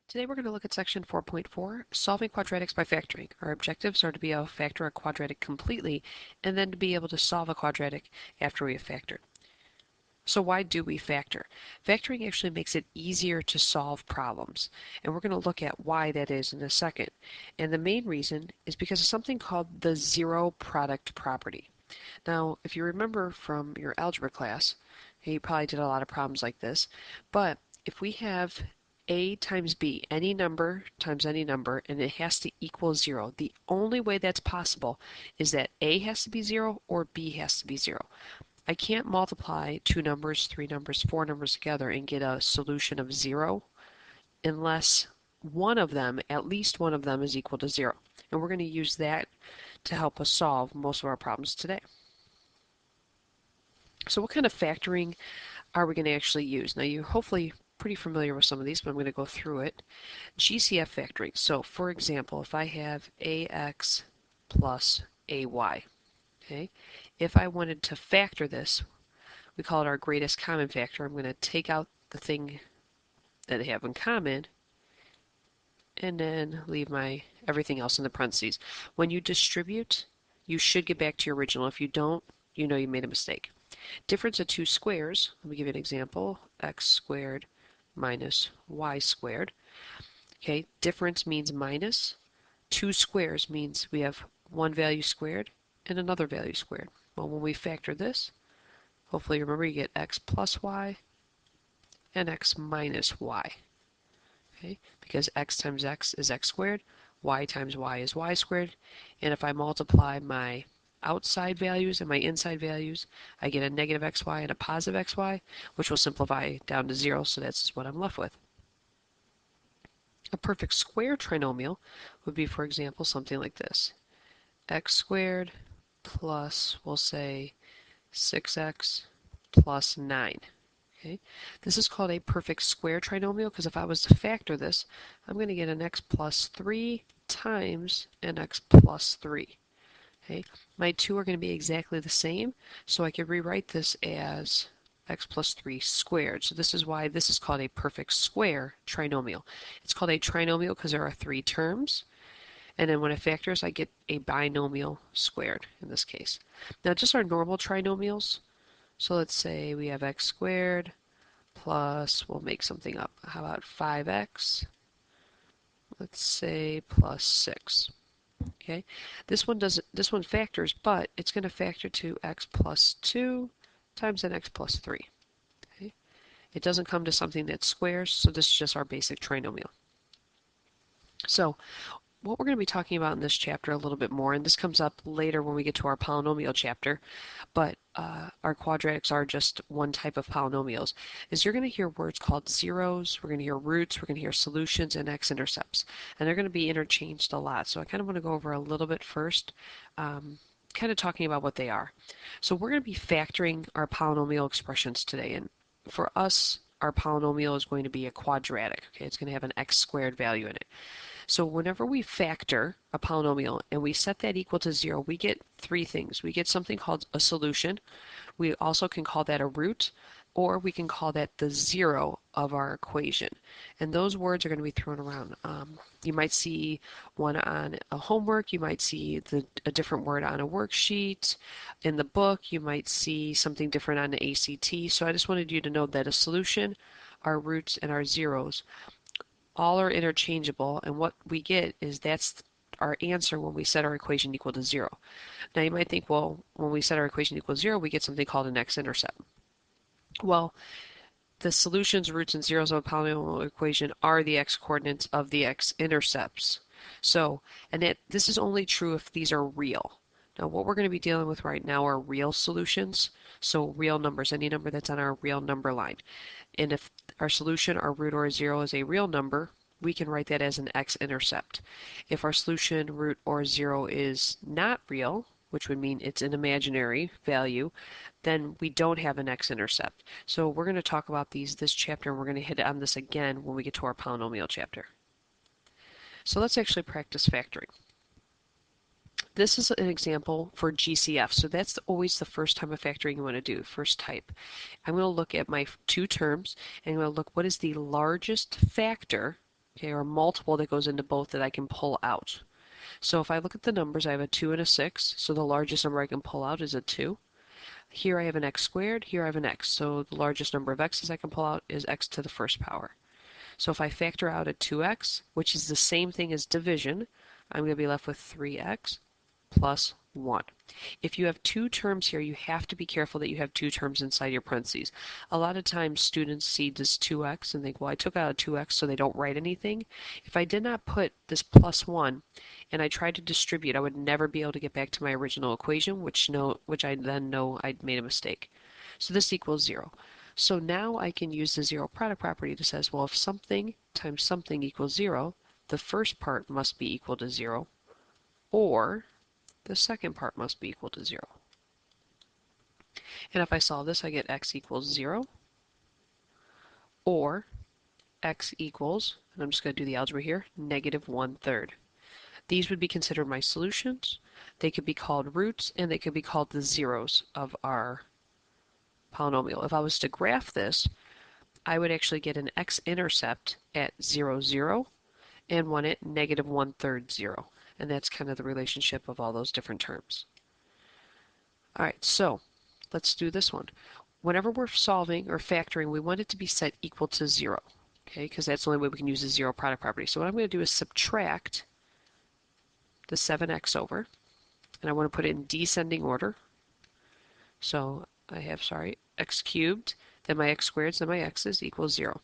Today we're going to look at section 4.4, solving quadratics by factoring. Our objectives are to be able to factor a quadratic completely and then to be able to solve a quadratic after we have factored. So why do we factor? Factoring actually makes it easier to solve problems, and we're going to look at why that is in a second. And the main reason is because of something called the zero product property. Now, if you remember from your algebra class, you probably did a lot of problems like this, but if we have a times b, any number times any number, and it has to equal 0, the only way that's possible is that a has to be 0 or b has to be 0. I can't multiply two numbers, three numbers, four numbers together and get a solution of 0 unless one of them, at least one of them, is equal to 0. And we're going to use that to help us solve most of our problems today. So what kind of factoring are we going to actually use? Now you're hopefully pretty familiar with some of these, but I'm going to go through it. GCF factoring. So for example, if I have AX plus AY, okay, if I wanted to factor this, we call it our greatest common factor. I'm going to take out the thing that they have in common and then leave my everything else in the parentheses. When you distribute, you should get back to your original. If you don't, you know you made a mistake. Difference of two squares, let me give you an example, x squared minus y squared. Okay, difference means minus. Two squares means we have one value squared and another value squared. Well, when we factor this, hopefully remember you get x plus y and x minus y. Okay, because x times x is x squared, y times y is y squared, and if I multiply my outside values and my inside values, I get a negative xy and a positive xy, which will simplify down to 0, so that's what I'm left with. A perfect square trinomial would be, for example, something like this. X squared plus, we'll say, 6x plus 9. Okay, this is called a perfect square trinomial because if I was to factor this, I'm going to get an x plus 3 times an x plus 3. Okay, my two are going to be exactly the same, so I could rewrite this as x plus 3 squared. So this is why this is called a perfect square trinomial. It's called a trinomial because there are three terms, and then when it factors, I get a binomial squared in this case. Now just our normal trinomials, so let's say we have x squared plus, we'll make something up. How about 5x? Let's say plus 6. Okay, this one factors, but it's going to factor to x plus 2 times an x plus 3. Okay, it doesn't come to something that squares, so this is just our basic trinomial. So what we're going to be talking about in this chapter a little bit more, and this comes up later when we get to our polynomial chapter, but our quadratics are just one type of polynomials, is you're going to hear words called zeros, we're going to hear roots, we're going to hear solutions, and x-intercepts. And they're going to be interchanged a lot. So I kind of want to go over a little bit first, kind of talking about what they are. So we're going to be factoring our polynomial expressions today. And for us, our polynomial is going to be a quadratic. Okay, it's going to have an x squared value in it. So whenever we factor a polynomial and we set that equal to 0, we get three things. We get something called a solution. We also can call that a root, or we can call that the 0 of our equation. And those words are going to be thrown around. You might see one on a homework. You might see a different word on a worksheet. In the book, you might see something different on the ACT. So I just wanted you to know that a solution, our roots, and our zeros all are interchangeable, and what we get is that's our answer when we set our equation equal to 0. Now you might think, well, when we set our equation equal to 0, we get something called an x-intercept. Well, the solutions, roots, and zeros of a polynomial equation are the x-coordinates of the x-intercepts. So, and this is only true if these are real. Now what we're going to be dealing with right now are real solutions, so real numbers, any number that's on our real number line. And if our solution, our root, or 0 is a real number, we can write that as an x-intercept. If our solution, root, or 0 is not real, which would mean it's an imaginary value, then we don't have an x-intercept. So we're going to talk about this chapter, and we're going to hit on this again when we get to our polynomial chapter. So let's actually practice factoring. This is an example for GCF, so that's always the first type of factoring you want to do, first type. I'm going to look at my two terms, and I'm going to look what is the largest factor okay, or a multiple that goes into both that I can pull out. So if I look at the numbers, I have a 2 and a 6, so the largest number I can pull out is a 2. Here I have an x squared, here I have an x, so the largest number of x's I can pull out is x to the first power. So if I factor out a 2x, which is the same thing as division, I'm going to be left with 3x plus 1. If you have two terms here, you have to be careful that you have two terms inside your parentheses. A lot of times students see this 2x and think, well, I took out a 2x so they don't write anything. If I did not put this plus 1 and I tried to distribute, I would never be able to get back to my original equation, which I then know I'd made a mistake. So this equals 0. So now I can use the zero product property that says, well, if something times something equals 0, the first part must be equal to 0, or the second part must be equal to 0. And if I solve this, I get x equals 0, or x equals, and I'm just going to do the algebra here, negative 1/3. These would be considered my solutions. They could be called roots, and they could be called the zeros of our polynomial. If I was to graph this, I would actually get an x-intercept at 0, 0, and one at negative 1/3, 0. And that's kind of the relationship of all those different terms. All right, so let's do this one. Whenever we're solving or factoring, we want it to be set equal to 0, okay, because that's the only way we can use the zero product property. So what I'm going to do is subtract the 7x over, and I want to put it in descending order. So I have, x cubed, then my x squared, then my x's equals 0.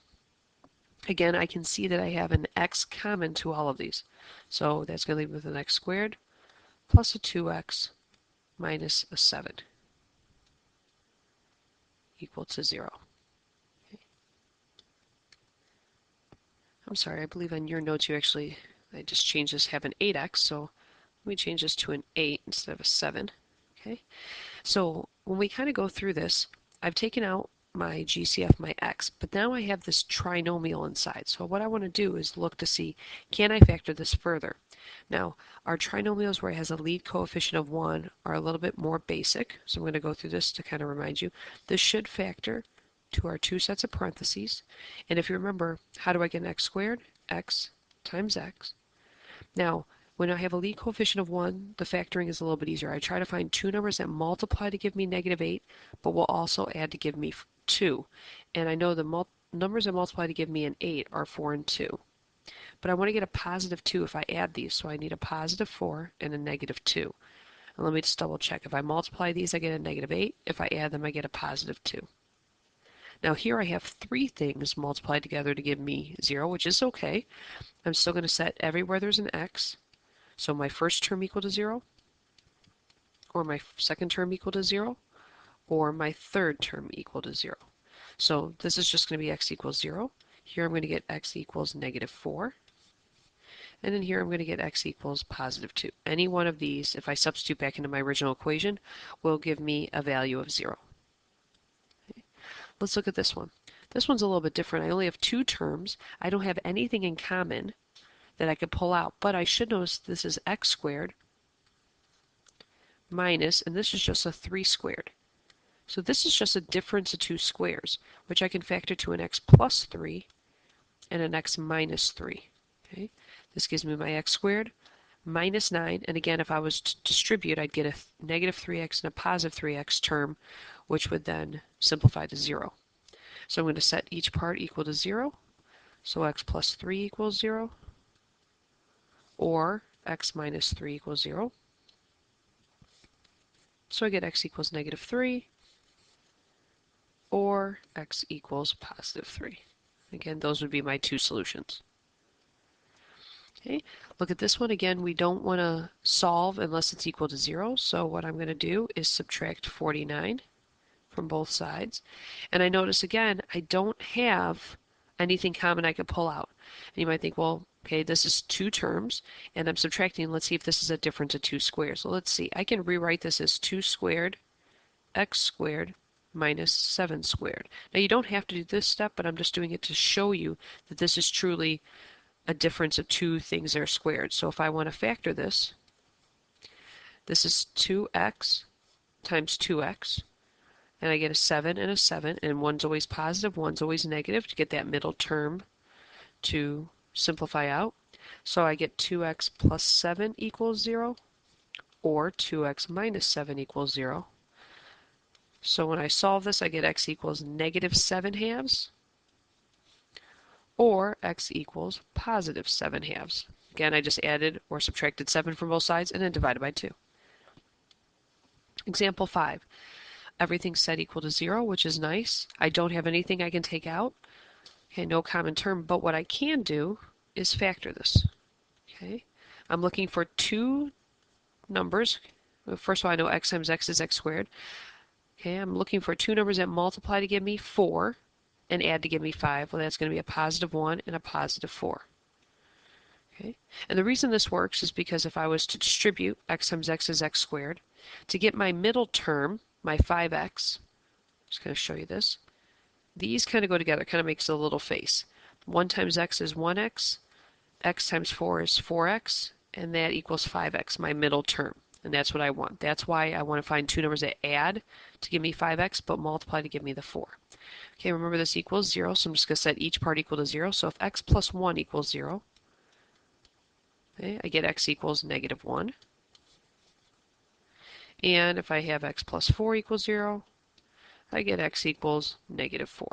Again, I can see that I have an x common to all of these. So that's going to leave me with an x squared plus a 2x minus a 7 equal to 0. Okay. I'm sorry, I believe on your notes I just changed this, have an 8x, so let me change this to an 8 instead of a 7. Okay. So when we kind of go through this, I've taken out my GCF, my x, but now I have this trinomial inside. So what I want to do is look to see, can I factor this further? Now, our trinomials where it has a lead coefficient of 1 are a little bit more basic, so I'm going to go through this to kind of remind you. This should factor to our two sets of parentheses, and if you remember, how do I get an x squared? X times x. Now, when I have a lead coefficient of 1, the factoring is a little bit easier. I try to find two numbers that multiply to give me negative 8, but will also add to give me 2. And I know the numbers that multiply to give me an 8 are 4 and 2. But I want to get a positive 2 if I add these, so I need a positive 4 and a negative 2. And let me just double check. If I multiply these, I get a negative 8. If I add them, I get a positive 2. Now here I have three things multiplied together to give me 0, which is okay. I'm still going to set everywhere there's an x. So my first term equal to 0, or my second term equal to 0, or my third term equal to 0. So this is just going to be x equals 0. Here I'm going to get x equals negative 4. And then here I'm going to get x equals positive 2. Any one of these, if I substitute back into my original equation, will give me a value of 0. Okay. Let's look at this one. This one's a little bit different. I only have two terms. I don't have anything in common that I could pull out, but I should notice this is x squared minus, and this is just a 3 squared. So this is just a difference of two squares, which I can factor to an x plus 3 and an x minus 3. Okay, this gives me my x squared minus 9, and again, if I was to distribute, I'd get a negative 3x and a positive 3x term, which would then simplify to 0. So I'm going to set each part equal to 0. So x plus 3 equals 0, or x minus 3 equals 0. So I get x equals negative 3, or x equals positive 3. Again, those would be my two solutions. Okay, look at this one again. We don't want to solve unless it's equal to 0. So what I'm going to do is subtract 49 from both sides. And I notice again, I don't have anything common I could pull out. And you might think, well, okay, this is two terms, and I'm subtracting. Let's see if this is a difference of two squares. So let's see. I can rewrite this as 2 squared x squared minus 7 squared. Now you don't have to do this step, but I'm just doing it to show you that this is truly a difference of two things that are squared. So if I want to factor this, this is 2x times 2x, and I get a 7 and one's always positive, one's always negative to get that middle term to simplify out. So I get 2x plus 7 equals 0, or 2x minus 7 equals 0. So when I solve this, I get x equals negative 7 halves, or x equals positive 7 halves. Again, I just added or subtracted 7 from both sides and then divided by 2. Example 5. Everything's set equal to 0, which is nice. I don't have anything I can take out. Okay, no common term, but what I can do is factor this. Okay, I'm looking for two numbers. First of all, I know x times x is x squared. Okay, I'm looking for two numbers that multiply to give me 4 and add to give me 5. Well, that's going to be a positive 1 and a positive 4. Okay, and the reason this works is because if I was to distribute x times x is x squared, to get my middle term, my 5x, I'm just going to show you this. These kind of go together, kind of makes a little face. 1 times x is 1x, x times 4 is 4x, and that equals 5x, my middle term. And that's what I want. That's why I want to find two numbers that add to give me 5x, but multiply to give me the 4. Okay, remember this equals 0, so I'm just going to set each part equal to 0. So if x plus 1 equals 0, okay, I get x equals negative 1. And if I have x plus 4 equals 0, I get x equals negative 4.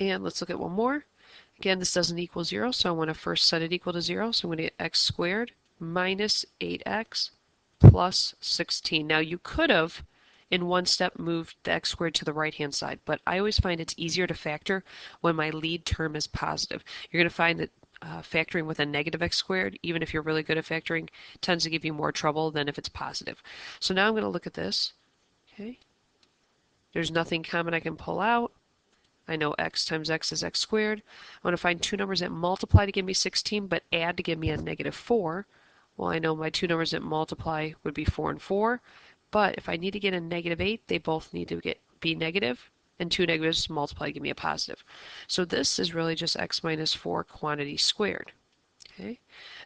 And let's look at one more. Again, this doesn't equal 0, so I want to first set it equal to 0. So I'm going to get x squared minus 8x plus 16. Now you could have, in one step, moved the x squared to the right-hand side, but I always find it's easier to factor when my lead term is positive. You're going to find that factoring with a negative x squared, even if you're really good at factoring, tends to give you more trouble than if it's positive. So now I'm going to look at this. Okay, there's nothing common I can pull out. I know x times x is x squared. I want to find two numbers that multiply to give me 16 but add to give me a negative 4. Well, I know my two numbers that multiply would be 4 and 4, but if I need to get a negative 8, they both need to be negative, and two negatives multiply to give me a positive. So this is really just x minus 4 quantity squared. Okay?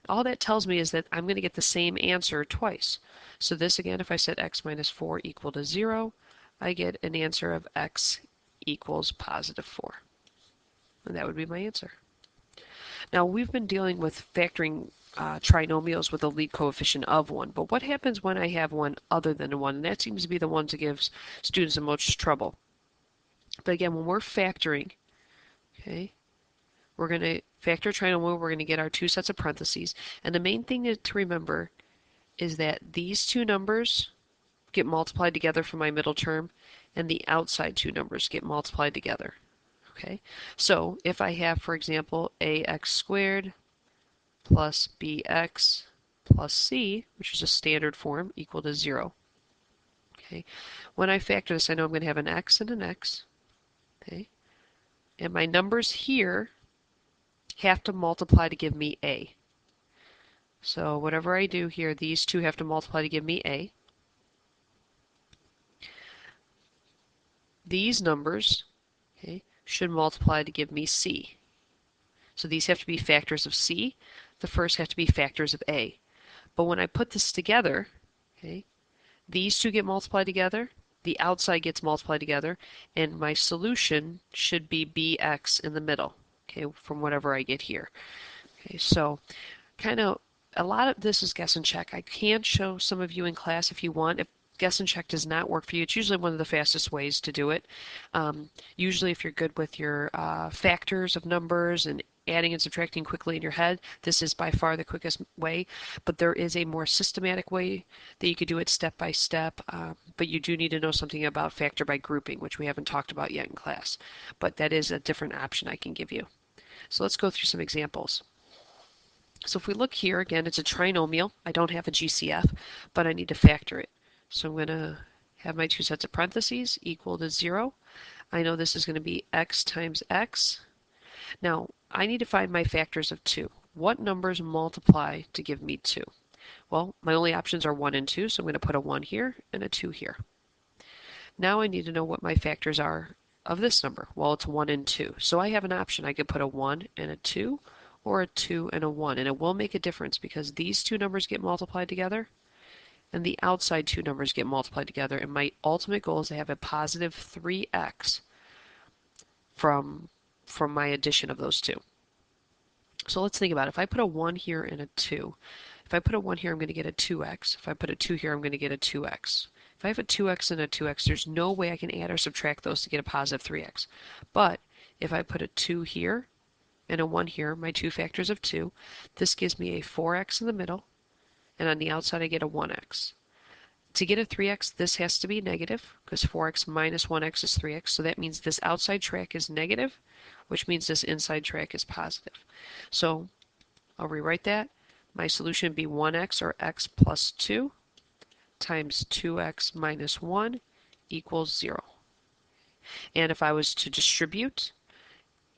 All that tells me is that I'm going to get the same answer twice. So this again, if I set x minus 4 equal to 0, I get an answer of x equals positive 4. And that would be my answer. Now we've been dealing with factoring trinomials with a lead coefficient of 1, but what happens when I have one other than 1? And that seems to be the one that gives students the most trouble. But again, when we're factoring, okay, we're going to factor a trinomial, we're going to get our two sets of parentheses, and the main thing to remember is that these two numbers get multiplied together for my middle term, and the outside two numbers get multiplied together. Okay, so if I have, for example, ax squared plus bx plus c, which is a standard form, equal to 0. Okay, when I factor this, I know I'm going to have an x and an x. Okay, and my numbers here have to multiply to give me a. So whatever I do here, these two have to multiply to give me a. These numbers, okay, should multiply to give me c. So these have to be factors of c. The first have to be factors of a. But when I put this together, okay, these two get multiplied together, the outside gets multiplied together, and my solution should be bx in the middle, okay, from whatever I get here. Okay, so kind of a lot of this is guess and check. I can show some of you in class if you want. If guess and check does not work for you, it's usually one of the fastest ways to do it. Usually if you're good with your factors of numbers and adding and subtracting quickly in your head, this is by far the quickest way, but there is a more systematic way that you could do it step by step, but you do need to know something about factor by grouping, which we haven't talked about yet in class, but that is a different option I can give you. So let's go through some examples. So if we look here, again, it's a trinomial. I don't have a GCF, but I need to factor it. So I'm going to have my two sets of parentheses equal to 0. I know this is going to be x times x. Now, I need to find my factors of 2. What numbers multiply to give me 2? Well, my only options are 1 and 2, so I'm going to put a 1 here and a 2 here. Now I need to know what my factors are of this number. Well, it's 1 and 2. So I have an option. I could put a 1 and a 2, or a 2 and a 1. And it will make a difference because these two numbers get multiplied together, and the outside two numbers get multiplied together. And my ultimate goal is to have a positive 3x from from my addition of those two. So let's think about it. If I put a 1 here and a 2, if I put a 1 here, I'm going to get a 2x. If I put a 2 here, I'm going to get a 2x. If I have a 2x and a 2x, there's no way I can add or subtract those to get a positive 3x. But if I put a 2 here and a 1 here, my two factors of 2, this gives me a 4x in the middle, and on the outside I get a 1x. To get a 3x, this has to be negative, because 4x minus 1x is 3x, so that means this outside track is negative, which means this inside track is positive. So I'll rewrite that. My solution would be 1x, or x plus 2, times 2x minus 1 equals 0. And if I was to distribute,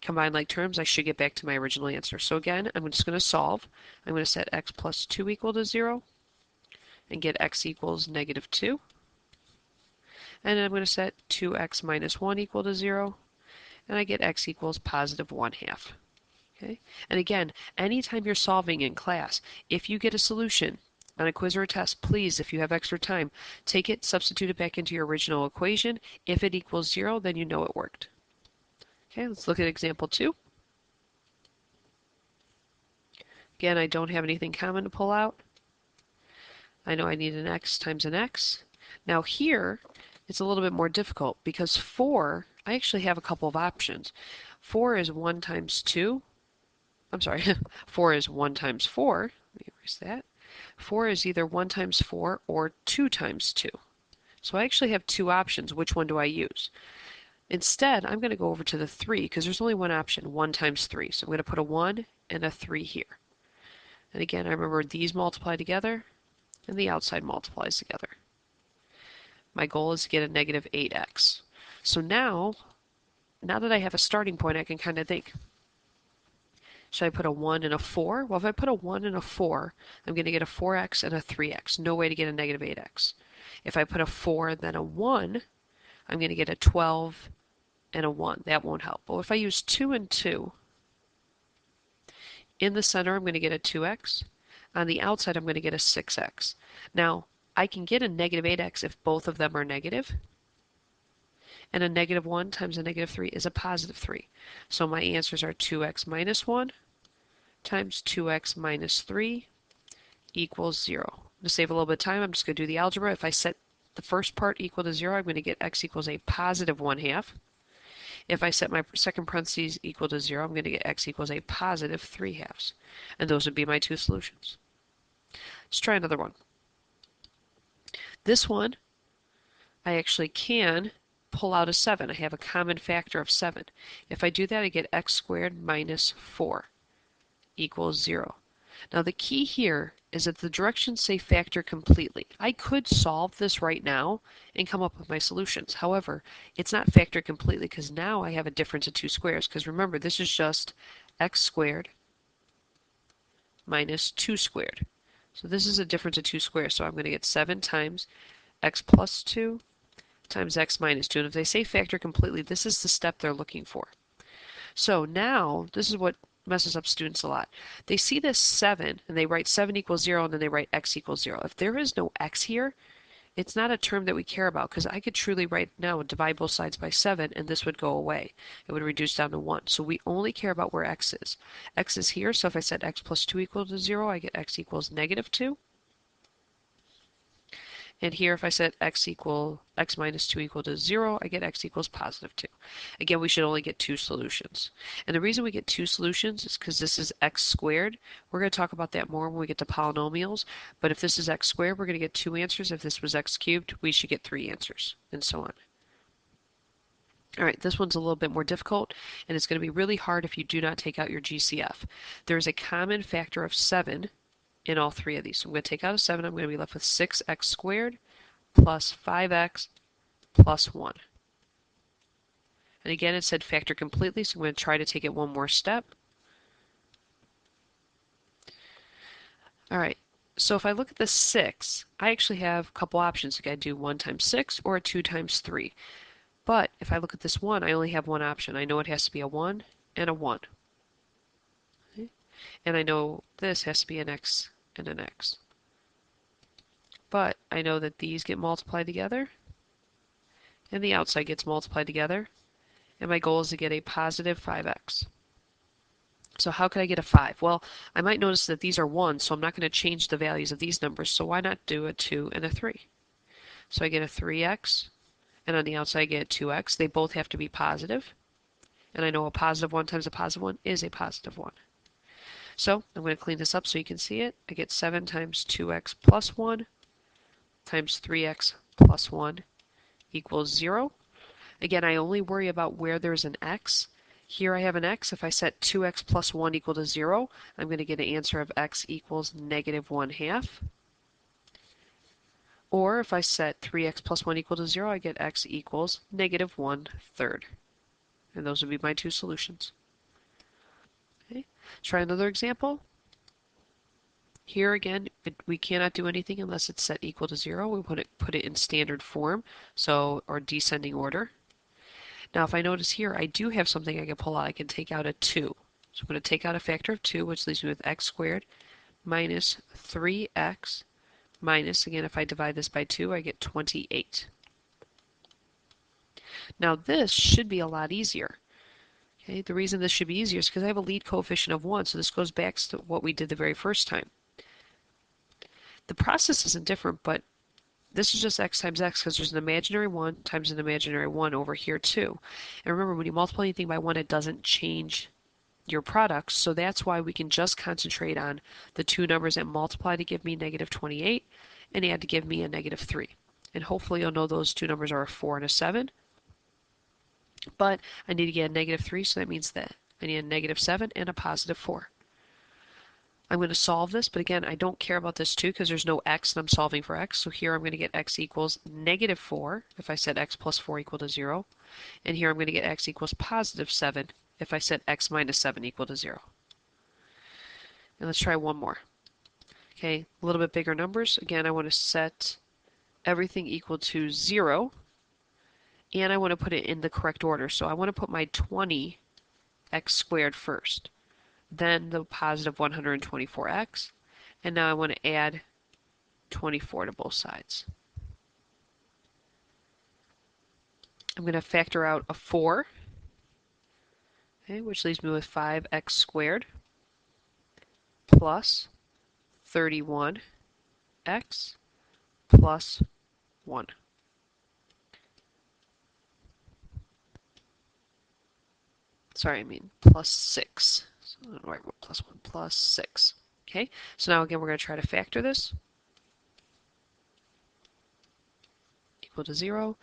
combine like terms, I should get back to my original answer. So again, I'm just going to solve. I'm going to set x plus 2 equal to 0, and get x equals negative 2. And then I'm going to set 2x minus 1 equal to 0, and I get x equals positive 1/2. Okay? And again, anytime you're solving in class, if you get a solution on a quiz or a test, please, if you have extra time, take it, substitute it back into your original equation. If it equals 0, then you know it worked. Okay, let's look at example 2. Again, I don't have anything common to pull out. I know I need an x times an x. Now here, it's a little bit more difficult because 4, I actually have a couple of options. 4 is 1 times 2. I'm sorry, 4 is 1 times 4. Let me erase that. 4 is either 1 times 4 or 2 times 2. So I actually have two options. Which one do I use? Instead, I'm going to go over to the 3 because there's only one option, 1 times 3. So I'm going to put a 1 and a 3 here. And again, I remember these multiply together and the outside multiplies together. My goal is to get a negative 8x. So now that I have a starting point, I can kind of think, should I put a 1 and a 4? Well, if I put a 1 and a 4, I'm going to get a 4x and a 3x. No way to get a negative 8x. If I put a 4 and then a 1, I'm going to get a 12 and a 1. That won't help. But if I use 2 and 2, in the center I'm going to get a 2x. On the outside I'm going to get a 6x. Now, I can get a negative 8x if both of them are negative. And a negative 1 times a negative 3 is a positive 3. So my answers are 2x minus 1 times 2x minus 3 equals 0. To save a little bit of time, I'm just going to do the algebra. If I set the first part equal to 0, I'm going to get x equals a positive 1/2. If I set my second parentheses equal to 0, I'm going to get x equals a positive 3/2. And those would be my two solutions. Let's try another one. This one, I actually can pull out a 7. I have a common factor of 7. If I do that, I get x squared minus 4 equals 0. Now the key here is that the directions say factor completely. I could solve this right now and come up with my solutions. However, it's not factor completely because now I have a difference of two squares. Because remember, this is just x squared minus 2 squared. So this is a difference of two squares. So I'm going to get 7 times x plus 2 times x minus 2. And if they say factor completely, this is the step they're looking for. So now, this is what messes up students a lot. They see this 7, and they write 7 equals 0, and then they write x equals 0. If there is no x here, it's not a term that we care about, because I could truly right now divide both sides by 7, and this would go away. It would reduce down to 1. So we only care about where x is. X is here, so if I set x plus 2 equal to 0, I get x equals negative 2. And here, if I set x minus 2 equal to 0, I get x equals positive 2. Again, we should only get two solutions. And the reason we get two solutions is because this is x squared. We're going to talk about that more when we get to polynomials. But if this is x squared, we're going to get two answers. If this was x cubed, we should get three answers, and so on. All right, this one's a little bit more difficult, and it's going to be really hard if you do not take out your GCF. There's a common factor of 7 in all three of these. So I'm going to take out a 7. I'm going to be left with 6x squared plus 5x plus 1. And again, it said factor completely, so I'm going to try to take it one more step. All right, so if I look at the 6, I actually have a couple options. I could do 1 times 6 or a 2 times 3. But if I look at this 1, I only have one option. I know it has to be a 1 and a 1. Okay? And I know this has to be an x and an x. But I know that these get multiplied together, and the outside gets multiplied together, and my goal is to get a positive 5x. So how could I get a 5? Well, I might notice that these are 1, so I'm not going to change the values of these numbers, so why not do a 2 and a 3? So I get a 3x, and on the outside I get a 2x. They both have to be positive, and I know a positive 1 times a positive 1 is a positive 1. So I'm going to clean this up so you can see it. I get 7 times 2x plus 1 times 3x plus 1 equals 0. Again, I only worry about where there's an x. Here I have an x. If I set 2x plus 1 equal to 0, I'm going to get an answer of x equals negative 1/2. Or if I set 3x plus 1 equal to 0, I get x equals negative 1/3. And those would be my two solutions. Okay. Try another example. Here again, we cannot do anything unless it's set equal to 0. We put it in standard form, or descending order. Now if I notice here, I do have something I can pull out. I can take out a 2. So I'm going to take out a factor of 2, which leaves me with x squared minus 3x minus, again, if I divide this by 2, I get 28. Now this should be a lot easier. Okay, the reason this should be easier is because I have a lead coefficient of 1, so this goes back to what we did the very first time. The process isn't different, but this is just x times x because there's an imaginary 1 times an imaginary 1 over here too. And remember, when you multiply anything by 1, it doesn't change your products, so that's why we can just concentrate on the two numbers that multiply to give me negative 28 and add to give me a negative 3. And hopefully you'll know those two numbers are a 4 and a 7. But I need to get a negative 3, so that means that I need a negative 7 and a positive 4. I'm going to solve this, but again, I don't care about this 2 because there's no x and I'm solving for x. So here I'm going to get x equals negative 4 if I set x plus 4 equal to 0. And here I'm going to get x equals positive 7 if I set x minus 7 equal to 0. And let's try one more. Okay, a little bit bigger numbers. Again, I want to set everything equal to 0. And I want to put it in the correct order. So I want to put my 20x squared first, then the positive 124x, and now I want to add 24 to both sides. I'm going to factor out a 4, okay, which leaves me with 5x squared plus 31x plus 1. Sorry, I mean plus 6. So I don't know why I wrote plus 1, plus 6. Okay, so now again we're going to try to factor this. Equal to 0.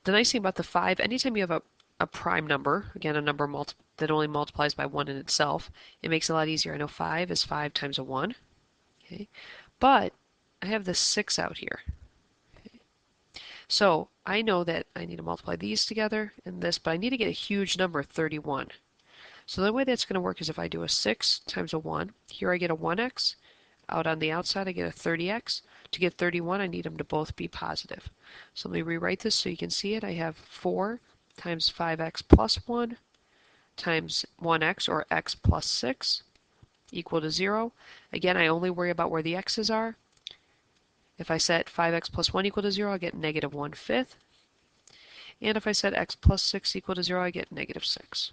The nice thing about the 5, anytime you have a prime number, again a number that only multiplies by 1 in itself, it makes it a lot easier. I know 5 is 5 times a 1. Okay, but I have this 6 out here. Okay. So I know that I need to multiply these together and this, but I need to get a huge number, 31. So the way that's going to work is if I do a 6 times a 1, here I get a 1x, out on the outside I get a 30x. To get 31, I need them to both be positive. So let me rewrite this so you can see it. I have 4 times 5x plus 1 times 1x, or x plus 6, equal to 0. Again, I only worry about where the x's are. If I set 5x plus 1 equal to 0, I get negative 1/5. And if I set x plus 6 equal to 0, I get negative 6.